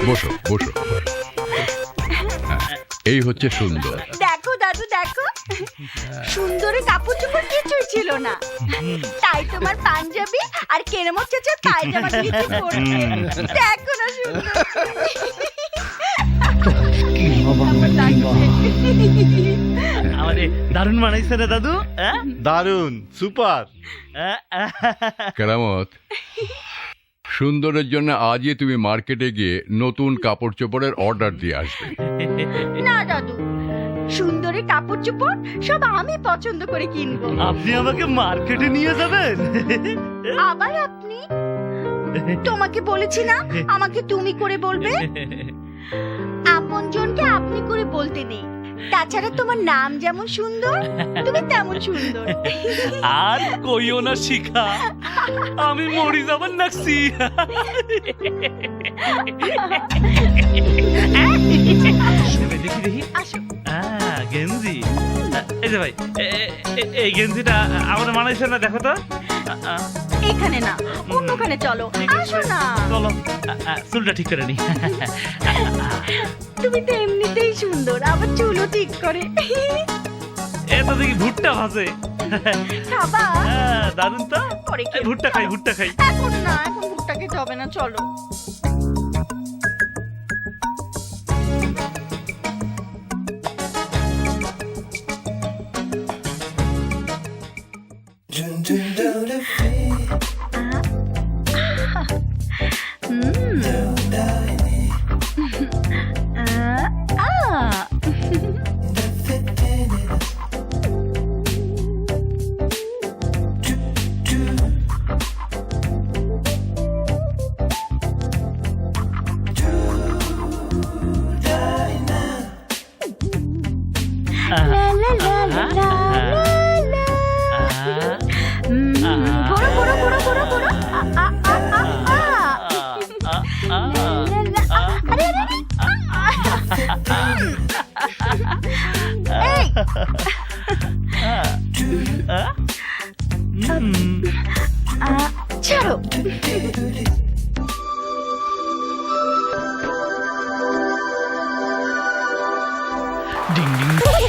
বসো বসো। এই হচ্ছে সুন্দর। দেখো দাদু দেখো, সুন্দরের কাপড় চোপড় কিছুই ছিল না, তাই তোমার পাঞ্জাবি আর কেরামত চাচার পায়জামা কিছু পরেছে। দেখো না সুন্দর আমারে দারুণ বানাইছে রে দাদু। দারুণ, সুপার। কেরামত, সুন্দরের জন্য আজই তুমি মার্কেটে গিয়ে নতুন কাপড় চোপড়ের অর্ডার দিয়ে আসবে। না দাদু, সুন্দরের কাপড় চোপড় সব আমি পছন্দ করে কিনবো। আপনি আমাকে মার্কেটে নিয়ে যাবেন? আবার আপনি? তোমাকে বলেছি না আমাকে তুমি করে বলবে। আপনজনকে আপনি করে বলতে নেই। তাছাড়া তোমার নাম যেমন সুন্দর, তুমি তেমন সুন্দর। আর কইও না শিখা, আমি মরি যাবার নাকছি। দেখি দেখি, আসো। গেঞ্জি। এই যে ভাই, এই গেঞ্জিটা আমার মানাইছে না, দেখো তো। এখানে না, অন্যখানে চলো। আসো না। চলো, চুলটা ঠিক করে নি। তুমি তো এমনিতেই সুন্দর, আবার চুলও ঠিক করে। এটা দেখি ভুট্টা ভাজে। খাবা? দারুন তো। করে খেয়ে ভুট্টা খাই, ভুট্টা খাই। এখন না, এখন ভুট্টা খেতে হবে না, চলো। ঘোরো ঘোরো ঘোরো ঘোরো ঘোরো। ছাড়ো। Ding ding.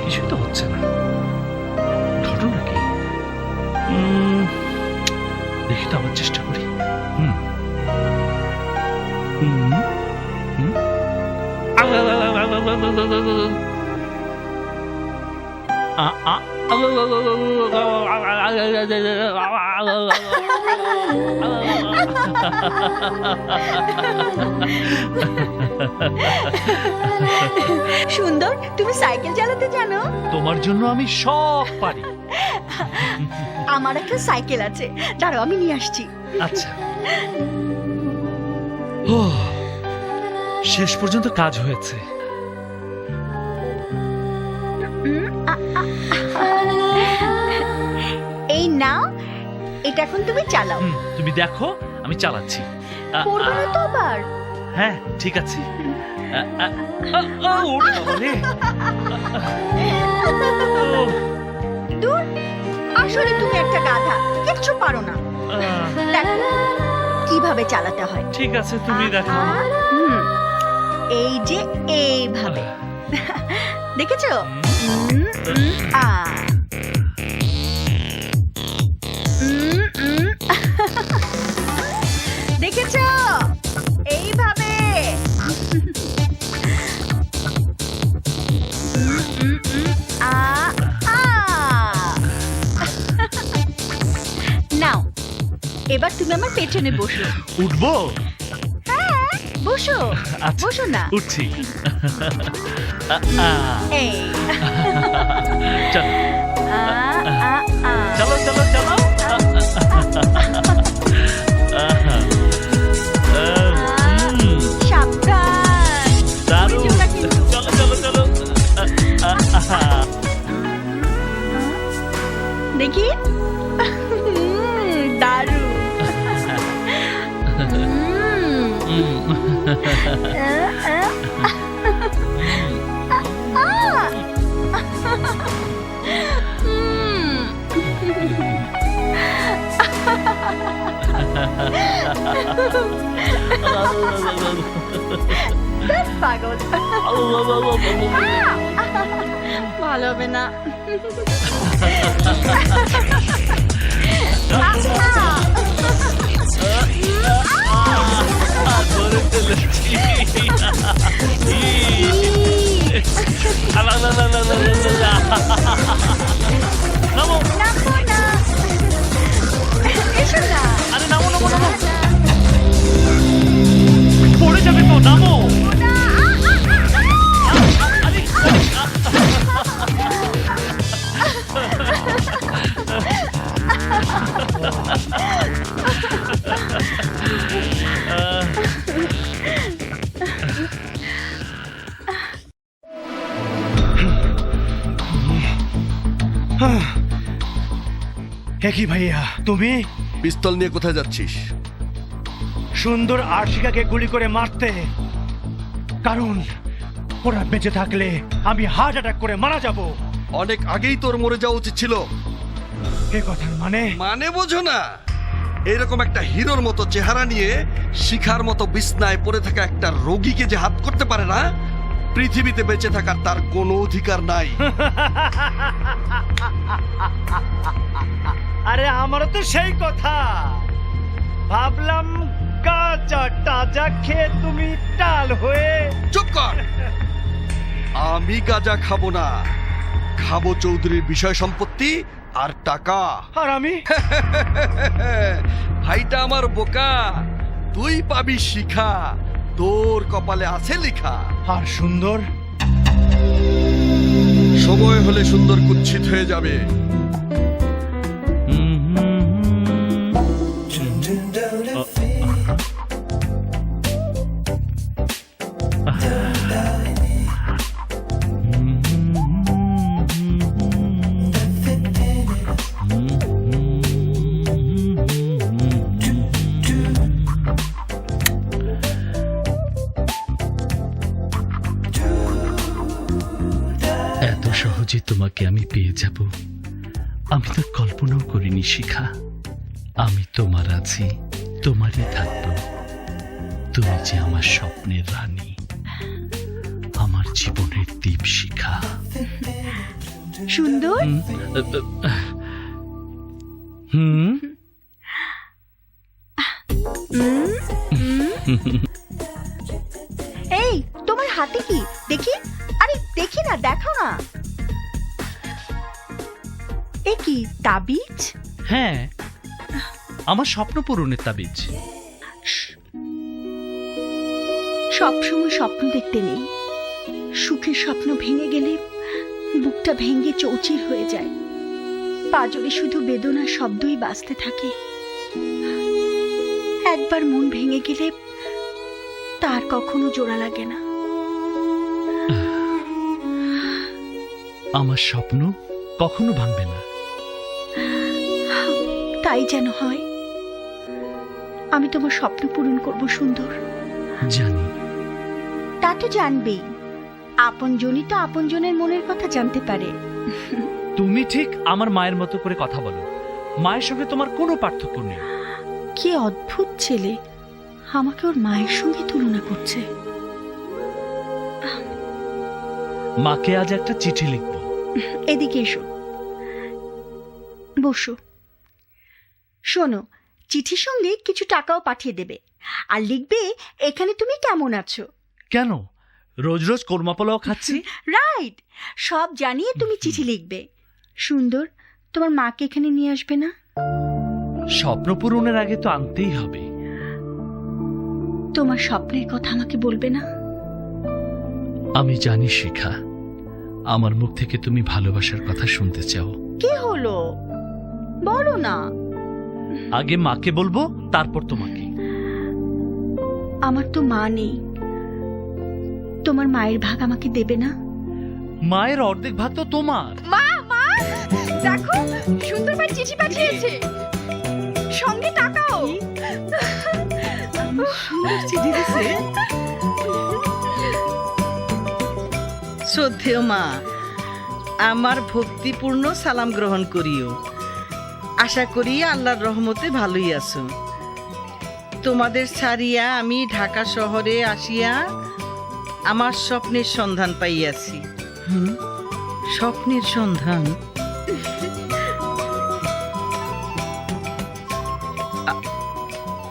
কিছু তো হচ্ছে না, ঘটনা কি? দেখি তো, আবার চেষ্টা করি। সুন্দর, তুমি সাইকেল চালাতে জানো? তোমার জন্য আমি সব পারি। আমার একটা সাইকেল আছে, দাঁড়াও আমি নিয়ে আসছি। আচ্ছা। ও, শেষ পর্যন্ত কাজ হয়েছে। এই নাও, এটা এখন তুমি চালাও। তুমি দেখো, আমি চালাচ্ছি। পড়বে না তো আবার? হ্যাঁ, ঠিক আছে। দূর, আসলে তুমি একটা গাধা, কিচ্ছু পারো না। দেখো কিভাবে চালাতে হয়। ঠিক আছে, তুমি দেখো। এই যে এইভাবে, দেখেছো? দেখেছো? এইভাবে। নাও, এবার তুমি আমার পেছনে বসো। উঠবো? হ্যাঁ, বসো। আচ্ছা, বসো না। উঠছি। এই চলো চলো চলো চলো। সাবধান, দারুণ। চলো কিন্তু। চলো চলো চলো। দেখি, দারুণ। পাগল ভালো হবে না। নামো, নামবো না। এসো না। আরে নামো নামো নামো, পড়ে যাবে তো, নামো। না, আরে, কি ভাইয়া তুমি পিস্তল নিয়ে কোথায় যাচ্ছিস? সুন্দর আশিকাকে গুলি করে মারতে, কারণ ওরা বেঁচে থাকলে আমি হার্ট অ্যাটাক করে মারা যাব। অনেক আগেই তোর মরে যাওয়া উচিত ছিল। এ কথার মানে বোঝো না? এরকম একটা হিরোর মতো চেহারা নিয়ে শিখার মতো বিছনায় পড়ে থাকা একটা রোগীকে যে হাত করতে পারে না, পৃথিবীতে বেঁচে থাকার তার কোনো অধিকার নাই। আরে আমারও তো সেই কথা। ভাবলাম কাঁচা তাজা খেয়ে তুমি টাল হয়ে। চুপ কর। আমি গাঁজা খাবো না, খাবো চৌধুরীর বিষয় সম্পত্তি আর টাকা। আর আমি ভাইটা আমার বোকা, তুই পাবি শিখা, তোর কপালে আছে লেখা। আর সুন্দর সময় হলে সুন্দর কুৎসিত হয়ে যাবে। এত সহজে তোমাকে আমি পেয়ে যাব আমি তো কল্পনাও করিনি শিখা। আমি তোমার আছি, তোমারই থাকবো। তুমি যে আমার স্বপ্নের রানী, আমার জীবনের দীপ শিখা। সুন্দর হুম এই তোমার হাতে কি দেখি? আরে দেখি না, দেখো না। এ কি তাবিজ? হ্যাঁ, আমার স্বপ্ন পূরণের তাবিজ। সবসময় স্বপ্ন দেখতে নেই, সুখের স্বপ্ন ভেঙে গেলে বুকটা ভেঙে চৌচির হয়ে যায়। পাজরে শুধু বেদনার শব্দই বাজতে থাকে। একবার মন ভেঙে গেলে তার কখনো জোড়া লাগে না। আমার স্বপ্ন কখনো ভাঙবে না। তাই যেন হয়। আমি তোমার স্বপ্ন পূরণ করব সুন্দর। জানি। তা তো জানবেই, আপনজনই তো আপনজনের মনের কথা জানতে পারে। তুমি ঠিক আমার মায়ের মতো করে কথা বলো। মায়ের সঙ্গে তোমার কোনো পার্থক্য নেই। কি অদ্ভুত ছেলে, আমাকে ওর মায়ের সঙ্গে তুলনা করছে। মাকে আজ একটা চিঠি লিখবো। এদিকে এসো, বসো। শোনো, চিঠির সঙ্গে কিছু টাকাও পাঠিয়ে দেবে, আর লিখবে এখানে তুমি কেমন আছো। কেন? রোজ রোজ কোরমা পোলাও খাচ্ছি। রাইট, সব জানিয়ে তুমি চিঠি লিখবে। সুন্দর, তোমার মাকে এখানে নিয়ে আসবে না? স্বপ্ন পূরণের আগে তো আনতেই হবে। তোমার স্বপ্নের কথা আমাকে বলবে না? আমি জানি শিখা, আমার মুখ থেকে তুমি ভালোবাসার কথা শুনতে চাও। কি হলো, বলো না। আগে মাকে বলবো, তারপর তোমাকে। আমার তো মা নেই, তোমার মায়ের ভাগ আমাকে দেবে না? মায়ের অর্ধেক ভাগ তো তোমার। মা, মা দেখো, সুন্দর ভাই চিঠি পাঠিয়েছে, সঙ্গে টাকাও। সুন্দর চিঠি দিছে। শ্রদ্ধেয় মা, আমার ভক্তিপূর্ণ সালাম গ্রহণ করিও। আশা করি আল্লাহর রহমতে ভালোই আছো। তোমাদের ছাড়িয়া আমি ঢাকা শহরে আসিয়া আমার স্বপ্নের সন্ধান পাইয়াছি। স্বপ্নের সন্ধান?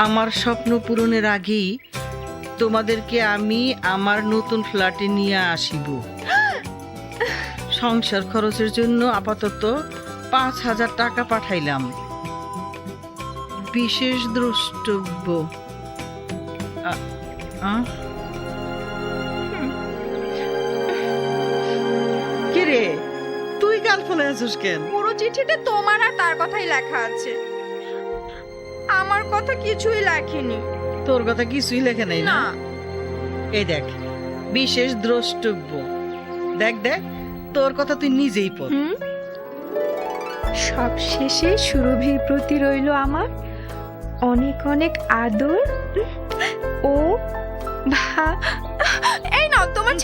আমার স্বপ্ন পূরণের আগেই তোমাদেরকে আমি আমার নতুন ফ্ল্যাটে নিয়ে আসিব। সংসার খরচের জন্য আপাতত 5,000 টাকা পাঠাইলাম। বিশেষ দ্রষ্টব্য কে রে, তুই কাল ফোনে আছিস কেন? পুরো চিঠিতে তোমার আর তার কথাই লেখা আছে, আমার কথা কিছুই লেখেনি। তোর কথা কিছুই লেখে নাই না? না। এই দেখ, বিশেষ দ্রষ্টব্য। দেখ দেখ, তোর কথা তুই নিজেই পড়। সব শেষে সুরভির প্রতি রইল আমার অনেক অনেক আদর ও এই নাও তোমার